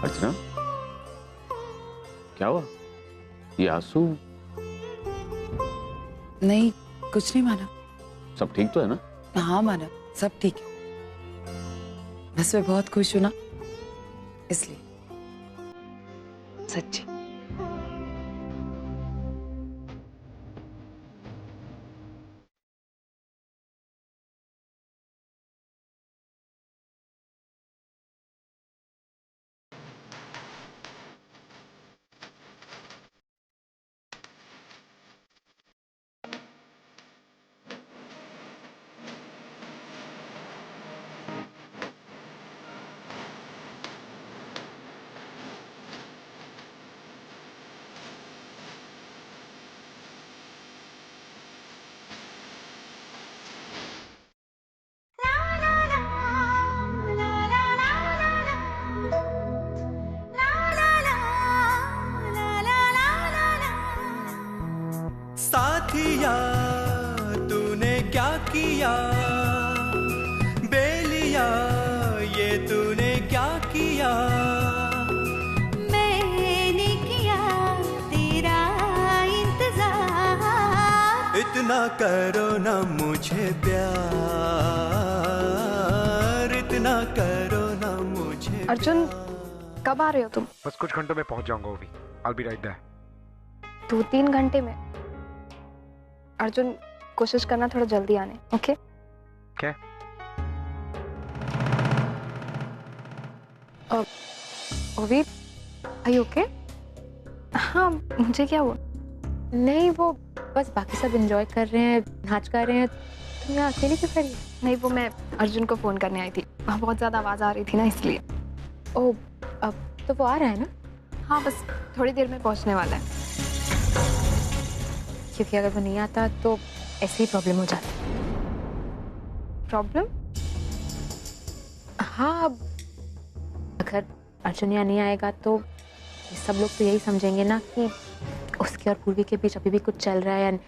अर्चना, क्या हुआ? ये आंसू? नहीं, कुछ नहीं मानव। सब ठीक तो है ना? हाँ मानव, सब ठीक है। बस मैं बहुत खुश हूं ना, इसलिए। सच्ची। साथिया तूने क्या किया, बेलिया ये तूने क्या किया। मैंने किया तेरा इंतजार, इतना करो ना मुझे प्यार, इतना करो ना मुझे। अर्जुन, कब आ रहे हो तुम? बस कुछ घंटों में पहुंच जाऊंगा ओवी। I'll be right there. 2-3 घंटे में? अर्जुन, कोशिश करना थोड़ा जल्दी आने, ओके? क्या? ओवी, are you okay? हाँ, मुझे क्या हुआ? नहीं, वो बस बाकी सब एंजॉय कर रहे हैं, नाच कर रहे हैं, तुम यहाँ अकेले क्यों खड़ी? नहीं, वो मैं अर्जुन को फोन करने आई थी, वहाँ बहुत ज्यादा आवाज आ रही थी ना, इसलिए। ओह, अब तो वो आ रहा है ना? हाँ, बस थोड़ी देर में पहुँचने वाला है। क्योंकि अगर वो नहीं आता तो ऐसे ही प्रॉब्लम हो जाती। प्रॉब्लम? हाँ, अगर अर्जुन यहाँ नहीं आएगा तो ये सब लोग तो यही समझेंगे ना कि उसके और पूर्वी के बीच अभी भी कुछ चल रहा है, एंड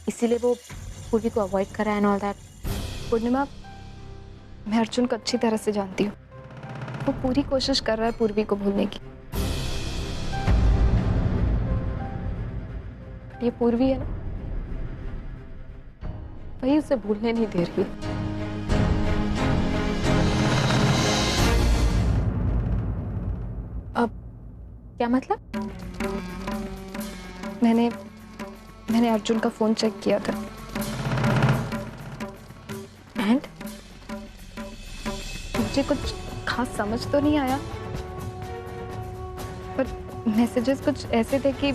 इसीलिए वो पूर्वी को अवॉइड कर रहा है एंड ऑल दैट। पूर्णिमा, मैं अर्जुन को अच्छी तरह से जानती हूँ। वो पूरी कोशिश कर रहा है पूर्वी को भूलने की। ये पूर्वी है ना, वही उसे भूलने नहीं दे रही। अब क्या मतलब? मैंने अर्जुन का फोन चेक किया था, एंड मुझे कुछ खास समझ तो नहीं आया, पर मैसेजेस कुछ ऐसे थे कि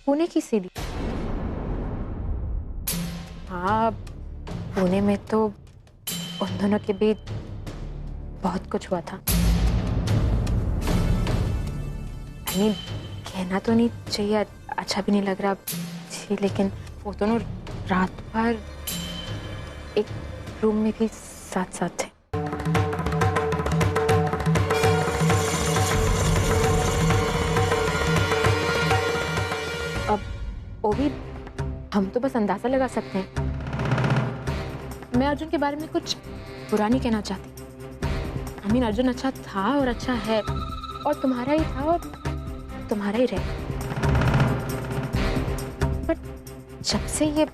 पुणे की सीढ़ी। हाँ, पुणे में तो उन दोनों के बीच बहुत कुछ हुआ था। कहना तो नहीं चाहिए, अच्छा भी नहीं लग रहा जी, लेकिन वो दोनों रात भर एक रूम में भी साथ साथ थे। अब ओवी, हम तो बस अंदाजा लगा सकते हैं। मैं अर्जुन के बारे में कुछ बुरा नहीं कहना चाहती। अर्जुन अच्छा था और अच्छा है, और तुम्हारा ही था और तुम्हारा ही रहे। बट जब से ये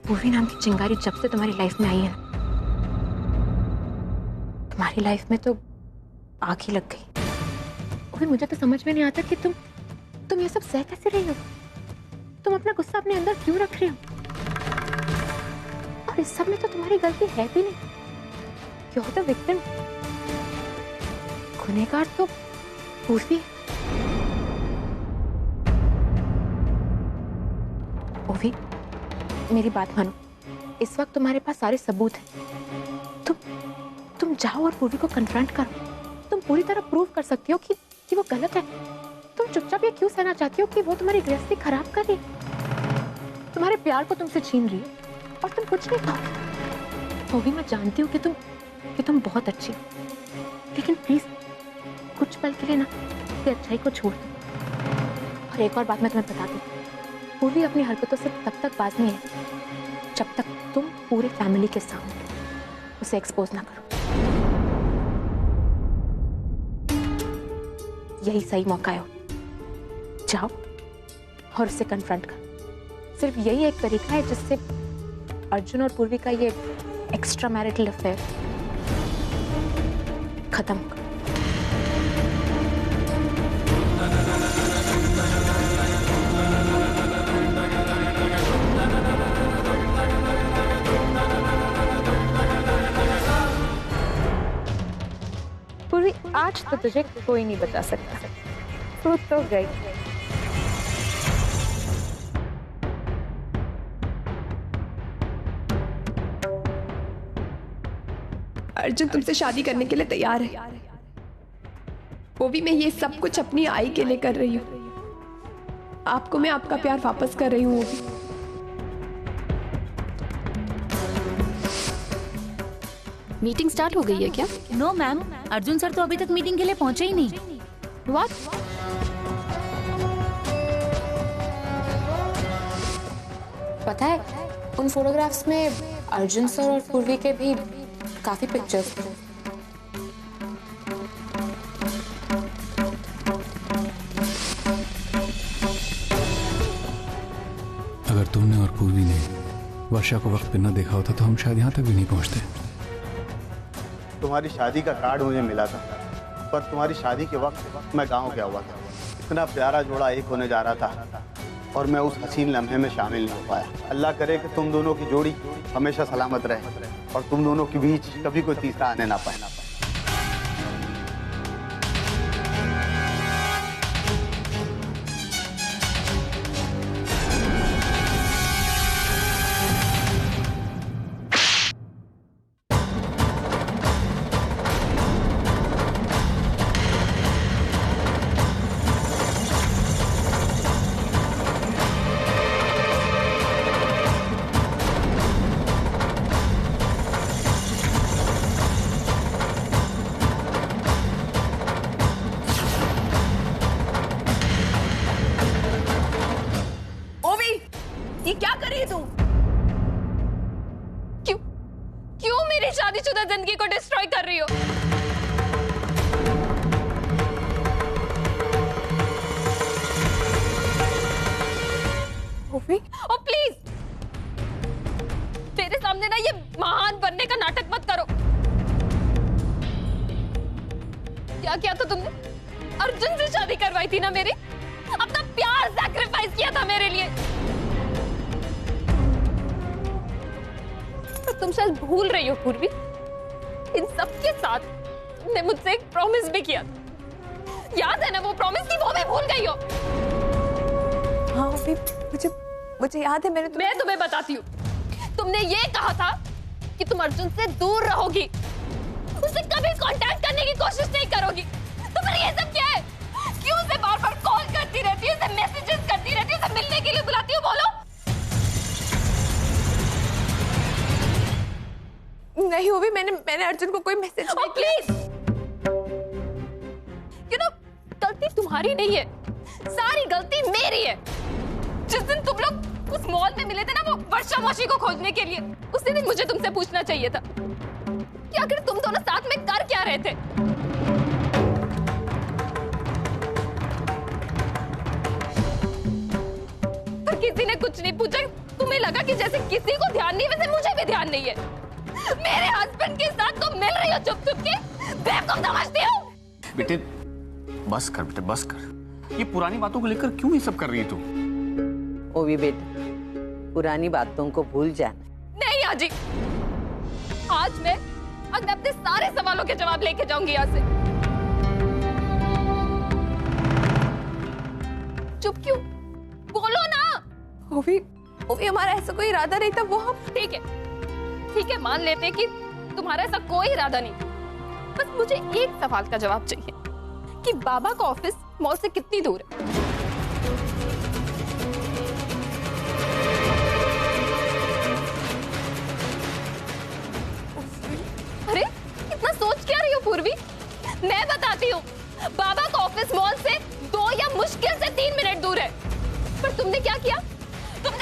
पूर्वी नाम की चिंगारी जब से तुम्हारी लाइफ में आई है ना, तुम्हारी लाइफ में तो आग ही लग गई। और मुझे तो समझ में नहीं आता कि तुम ये सब सह कैसे रही हो। तुम अपना गुस्सा अपने अंदर क्यों रख रहे हो? और इस सब में तो तुम्हारी गलती है भी नहीं। क्यों तो विक्टिम, गुनहगार तो पूर्वी है। ओवी, मेरी बात मानो, इस वक्त तुम्हारे पास सारे सबूत हैं। तुम जाओ और पूर्वी को कन्फ्रंट करो। तुम पूरी तरह प्रूव कर सकती हो कि वो गलत है। तुम चुपचाप ये क्यों सहना चाहती हो कि वो तुम्हारी गृहस्थी खराब कर रही है, तुम्हारे प्यार को तुमसे छीन रही है, और तुम कुछ नहीं कहोगे। ओवी, मैं जानती हूँ कि तुम बहुत अच्छी हो, लेकिन प्लीज कुछ पल के लिए ना ये अच्छाई को छोड़ दो। और एक और बात मैं तुम्हें बता दूं, पूर्वी अपनी हरकतों से तब तक बाज नहीं है जब तक तुम पूरे फैमिली के सामने उसे एक्सपोज ना करो। यही सही मौका है, जाओ और उसे कन्फ्रंट करो। सिर्फ यही एक तरीका है जिससे अर्जुन और पूर्वी का ये एक्स्ट्रा मैरिटल अफेयर खत्म होगा। पूरी आज तो तुझे कोई नहीं बचा सकता, तू तो गई। अर्जुन तुमसे शादी करने के लिए तैयार है। वो भी मैं ये सब कुछ अपनी आई के लिए कर रही हूँ। आपको मैं आपका प्यार वापस कर रही हूँ। वो भी मीटिंग स्टार्ट हो गई है क्या? नो मैम, अर्जुन सर तो अभी तक मीटिंग के लिए पहुंचे ही नहीं। व्हाट? पता है उन फोटोग्राफ्स में अर्जुन सर और पूर्वी के भी काफी पिक्चर्स थे। अगर तुमने और पूर्वी ने वर्षा को वक्त पे न देखा होता तो हम शायद यहाँ तक भी नहीं पहुँचते। तुम्हारी शादी का कार्ड मुझे मिला था, पर तुम्हारी शादी के वक्त मैं गांव गया हुआ था। इतना प्यारा जोड़ा एक होने जा रहा था और मैं उस हसीन लम्हे में शामिल नहीं हो पाया। अल्लाह करे कि तुम दोनों की जोड़ी हमेशा सलामत रहे और तुम दोनों के बीच कभी कोई तीसरा आने ना पाए। ये क्या कर रही है तुम? क्यों मेरी शादीशुदा जिंदगी को डिस्ट्रॉय कर रही हो? ओ प्लीज मेरे सामने ना ये महान बनने का नाटक मत करो। क्या किया था तुमने? अर्जुन से शादी करवाई थी ना मेरी, अपना प्यार सैक्रिफाइस किया था मेरे लिए। तो तुम शायद भूल रही हो पूर्वी, इन सब के साथ तुमने मुझसे एक प्रॉमिस भी किया। याद है ना वो प्रॉमिस की? वो भी भूल गई हो? हाँ मुझे याद है। मैं तुम्हें बताती हूँ। तुमने ये कहा था कि तुम अर्जुन से दूर रहोगी, उसे कभी कांटेक्ट करने की कोशिश नहीं करोगी। तो फिर ये सब क्या है? क्यों उसे बार-बार कॉल करती रहती है, उसे मैसेजेस करती रहती है, उसे मिलने के लिए बुलाती हो? बोलो। नहीं वो भी मैंने अर्जुन को कोई मैसेज नहीं। प्लीज यू नो गलती तुम्हारी नहीं है, सारी गलती मेरी है। जिस दिन तुम लोग उस मॉल में मिले थे ना वो वर्षा मौसी को खोजने के लिए, उस दिन मुझे तुमसे पूछना चाहिए था कि आखिर तुम दोनों साथ में कर क्या रहे थे। पर किसी ने कुछ नहीं पूछा। तुम्हें लगा कि जैसे किसी को ध्यान नहीं, वैसे मुझे भी ध्यान नहीं है। मेरे हस्बैंड के साथ तुम मिल रही हो चुप-चुप के, बेवकूफ समझती हो। बेटे बस कर, बेटे बस कर। ये पुरानी बातों को लेकर क्यों ये सब कर रही है तू? ओवी बेटा, पुरानी बातों को भूल जाना। नहीं आजी, आज मैं अपने सारे सवालों के जवाब लेके जाऊंगी यहाँ से। चुप क्यों? बोलो ना। ओवी हमारा ऐसा कोई इरादा नहीं था। वो हम ठीक है मान लेते हैं कि तुम्हारा ऐसा कोई इरादा नहीं। बस मुझे एक सवाल का जवाब चाहिए कि बाबा का ऑफिस मॉल से कितनी दूर है? अरे इतना सोच क्या रही हो पूर्वी? मैं बताती हूँ, बाबा का ऑफिस मॉल से 2 या मुश्किल से 3 मिनट दूर है। पर तुमने क्या किया?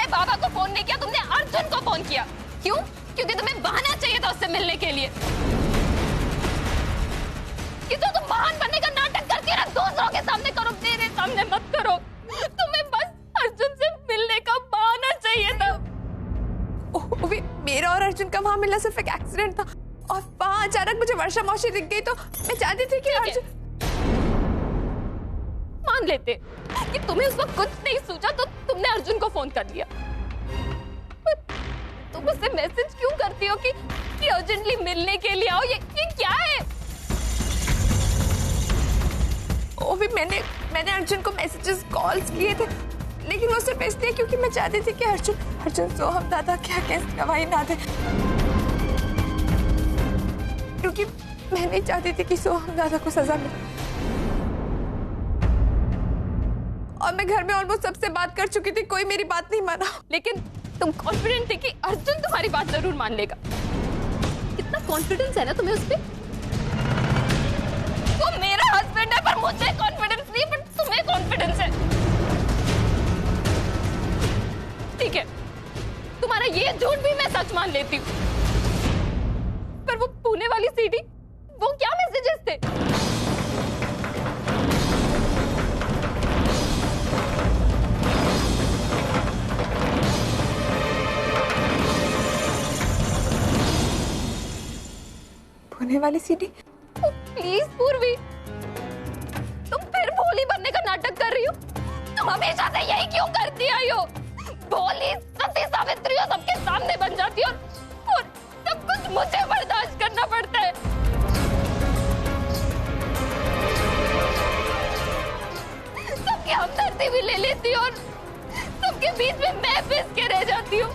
तुमने बाबा को फोन नहीं किया, तुमने अर्जुन को फोन किया। क्यों? क्योंकि तुम्हें बहाना चाहिए था उससे मिलने के लिए। कि तो तुम महान बनने का नाटक करती है ना, दूसरों के सामने करो, मेरे सामने मत करो। तुम्हें बस अर्जुन से मिलने का बहाना चाहिए था। ओवी, मेरा और अर्जुन का वहां मिलना सिर्फ एक एक्सीडेंट था, और वहां अचानक मुझे वर्षा मौसी दिख गई, तो मैं चाहती थी कि अर्जुन। मान लेते कि तुम्हें उस वक्त कुछ नहीं सूझा तो तुमने अर्जुन को फोन कर लिया, पर तुम उससे मैसेज क्यों करती हो कि अर्जेंटली मिलने के लिए आओ? ये क्या है? ओवी, मैंने अर्जुन को मैसेजेस कॉल्स किए थे, लेकिन वो सिर्फ इसलिए क्योंकि मैं चाहती थी कि अर्जुन सोहम दादा क्या केस गवाही ना दे, क्योंकि मैं नहीं चाहती थी कि सोहम दादा को सजा मिले। और मैं घर में ऑलमोस्ट सबसे बात कर चुकी थी, कोई मेरी बात नहीं माना। लेकिन तुम कॉन्फिडेंट थे कि अर्जुन तुम्हारी बात जरूर मान लेगा। कितना कॉन्फिडेंस है ना तुम्हें उस पे? वो मेरा हस्बैंड है, पर मुझे कॉन्फिडेंस नहीं, पर तुम्हें कॉन्फिडेंस है। ठीक है, तुम्हारा ये झूठ भी मैं सच मान लेती हूँ, पर वो पुणे वाली सीडी, वो क्या मैसेजेस थे? पुणे वाली सीडी? प्लीज पूर्वी, तुम फिर भोली बनने का नाटक कर रही हो। तुम हमेशा से यही क्यों करती आई हो? भोली सती सावित्री हो, सबके सामने बन जाती हो, और सब कुछ मुझे बर्दाश्त करना पड़ता है। सबकी हमदर्दी भी ले लेती हो, और सबके बीच में मैं पिस के रह जाती हूँ।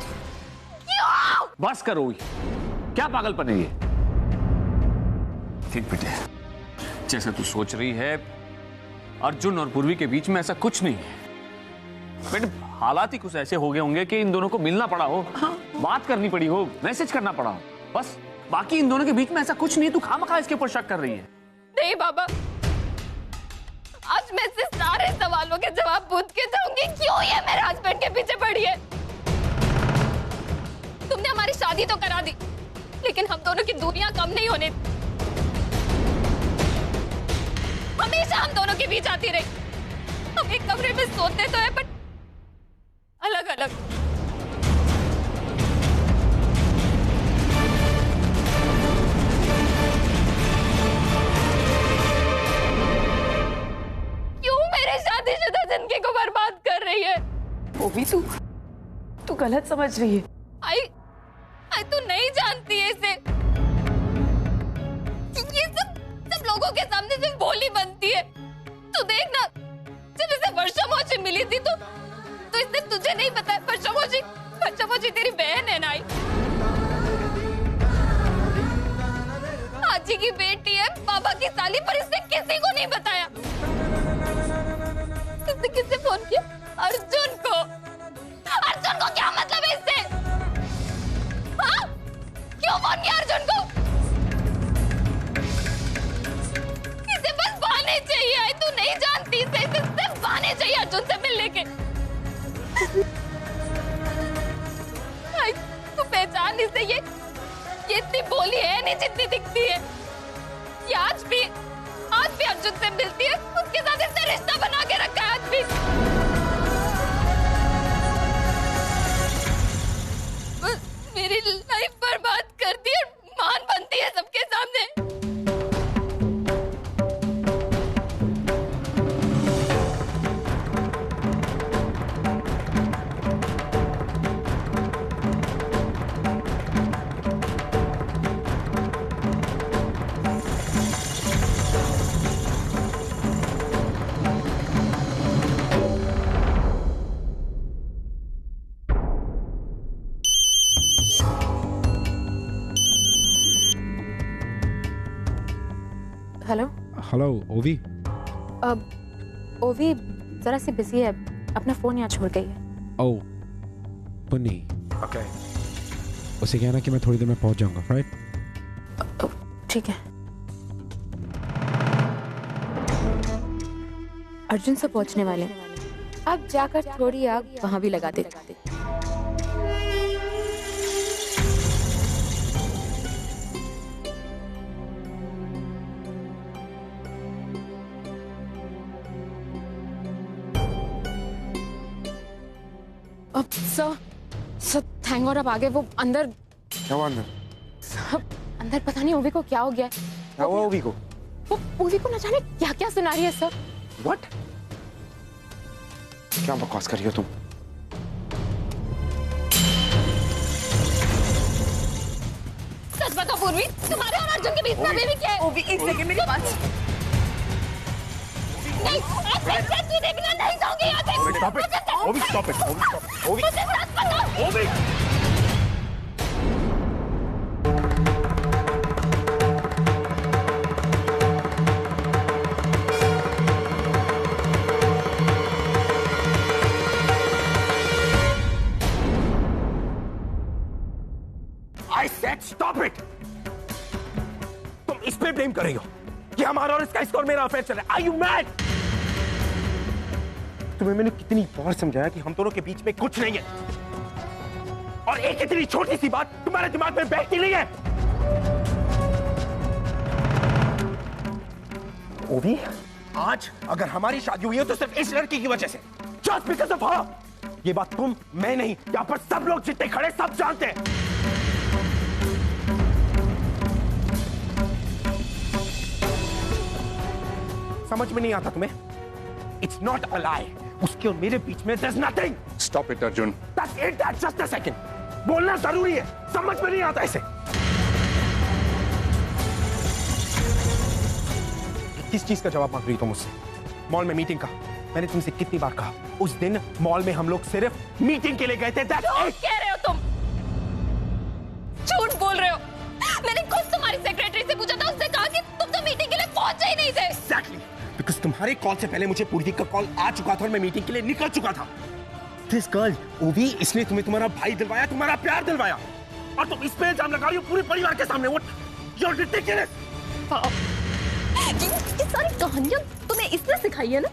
क्यों? बस करो, क्या पागलपन है ये? ठीक बेटे, जैसे तू सोच रही है, अर्जुन और पूर्वी के बीच में ऐसा कुछ नहीं है बेटे। हालात ही कुछ ऐसे हो गए होंगे कि इन दोनों को मिलना पड़ा हो, बात करनी पड़ी हो, मैसेज करना पड़ा हो, बस। बाकी इन दोनों के बीच में ऐसा कुछ नहीं है। तू खामखा इसके ऊपर शक कर रही है। नहीं बाबा, आज मैं से सारे सवालों के जवाब पूछ के जाऊंगी। क्यों ये मेरे हस्बैंड के पीछे पड़ी है? तुमने हमारी शादी तो करा दी, लेकिन हम दोनों की दूरियां कम नहीं होने दी। हमेशा हम दोनों के बीच आती रही। हम एक कमरे में सोते तो है, पर अलग अलग। क्यों मेरे शादीशुदा जिंदगी को बर्बाद कर रही है? वो भी तू गलत समझ रही है। आई तू नहीं जानती है इसे। ये सब लोगों के सामने सिर्फ भोली बनती है। तू देख ना, जब इसे वर्षा मौसी मिली थी तो इसने तुझे नहीं बताया। वर्षा मौसी तेरी बहन है ना? आजी की बेटी है, बाबा की साली, पर इसने किसी को नहीं बताया। इसने किससे फोन किया? अर्जुन को। अर्जुन को क्या मतलब है इससे? हाँ? क्यों फोन किया अर्जुन को? इसे बस बहाने चाहिए। तू नहीं जानती इसे सिर्फ बहाने चाहिए अर्जुन से मिलने के। तू पहचान इसे, ये इतनी भोली है नहीं जितनी दिखती है। ये आज भी अर्जुन से मिलती है, उसके साथ इसने रिश्ता बना के रखा है। आज भी मेरी लाइफ बर्बाद करती है, मान बनती है सबके सामने। हेलो हेलो ओवी। ओवी जरा सी बिजी है, अपना फोन यहाँ छोड़ गई है। ओह पुन्नी, ओके। उसे कहना कि मैं थोड़ी देर में पहुंच जाऊंगा, राइट? ठीक है। अर्जुन से पहुंचने वाले, अब जाकर थोड़ी आग वहां भी लगा दे। अब सर थैंक गॉड अब आ गए। वो अंदर क्या हुआ अंदर? अंदर पता नहीं ओवी को क्या हो गया। क्या हुआ ओवी को? वो ओवी को न जाने क्या क्या सुना रही है सर। व्हाट? क्या बकवास कर रही हो तुम? सच बताओ पूर्वी, तुम्हारे और अर्जुन के बीच में अभी भी क्या है? ओवी एक सेकंड मेरी बात। नहीं, ऐसे तू देखना नहीं जाऊंगी यहाँ से। Stop it. ओवी stop it. ओवी stop it. ओवी मुझे सच बताओ। ओवी I said stop it. तुम इस पे ब्लेम कर रही हो कि हमारा और इसका और मेरा अफेयर चल रहा है। Are you mad? तुम्हें मैंने कितनी बार समझाया कि हम दोनों के बीच में कुछ नहीं है, और एक इतनी छोटी सी बात तुम्हारे दिमाग में बैठती नहीं है। ओवी, आज अगर हमारी शादी हुई है तो सिर्फ इस लड़की की वजह से, just because of her। ये बात तुम, मैं नहीं, यहाँ पर सब लोग जितने खड़े सब जानते हैं। समझ में नहीं आता तुम्हें? It's not a lie। उसके और मेरे बीच में there's nothing। Stop it, Arjun. That's it, that's just a second। बोलना जरूरी है, समझ में नहीं आता इसे। किस चीज का जवाब मांग रही हो मुझसे? मॉल में मीटिंग का। मैंने तुमसे कितनी बार कहा, उस दिन मॉल में हम लोग सिर्फ मीटिंग के लिए गए थे। That's it। कह रहे हो तुम? झूठ बोल रहे हो। मैंने खुद तुम्हारी सेक्रेटरी से पूछा था, उसने कहा कि तुम तो मीटिंग के लिए पहुंचे ही नहीं थे। Exactly। Because तुम्हारे कॉल से पहले मुझे पूर्वी का कॉल आ चुका था और मैं मीटिंग के लिए निकल चुका था। This girl, ओवी, इसने तुम्हें तुम्हारा भाई दिलवाया, तुम्हारा प्यार दिलवाया, और तुम इस पे इल्जाम लगा रही हो पूरे परिवार के सामने। What? You're ridiculous। ये सारी कहानियां तुम्हें इसने सिखाई है ना,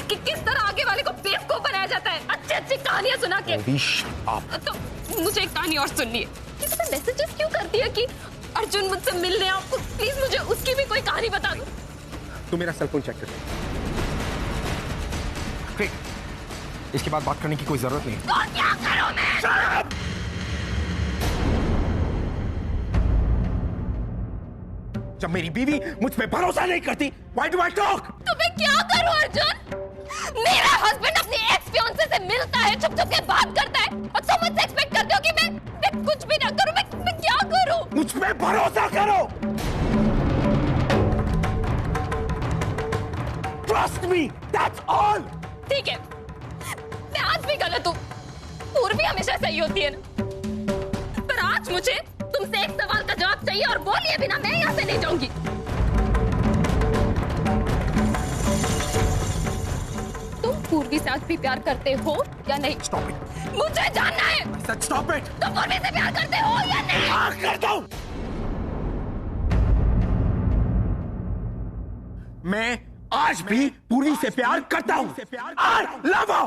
कि किस तरह आगे वाले को बेवकूफ बनाया जाता है, अच्छी कहानियां सुना के। ओवी, shut up। तो मुझे एक कहानी और सुननी है। कि तुम्हें मैसेजेस क्यों करती है कि अर्जुन मुझसे मिलने आओ, प्लीज मुझे उसकी भी कोई कहानी बता दो। तू मेरा सेल फोन चेक कर। ठीक, इसके बाद बात करने की कोई जरूरत नहीं। तो क्या करूं मैं? Shut up! जब मेरी बीवी मुझ पे भरोसा नहीं करती, why do I talk? तो मैं क्या करूं अर्जुन? मेरा हस्बैंड अपनी एक्स फियांसे से मिलता है, छुप छुप के बात करता है, और तुम मुझसे एक्सपेक्ट करते हो कि मैं कुछ भी ना करूं। मैं क्या करूं? मुझ पे भरोसा करो। Trust me, that's all। ठीक है, मैं आज भी गलत हूँ। पूर्वी हमेशा सही होती है ना, पर आज मुझे तुमसे एक सवाल का जवाब चाहिए, और बोलिए बिना मैं यहाँ से नहीं जाऊंगी। तुम पूर्वी से आज भी प्यार करते हो या नहीं? Stop it। मुझे जानना है। I said stop it। तुम पूर्वी से प्यार करते हो या नहीं? हाँ, कर दो। मैं आज भी पूर्वी से प्यार करता हूँ। I love her।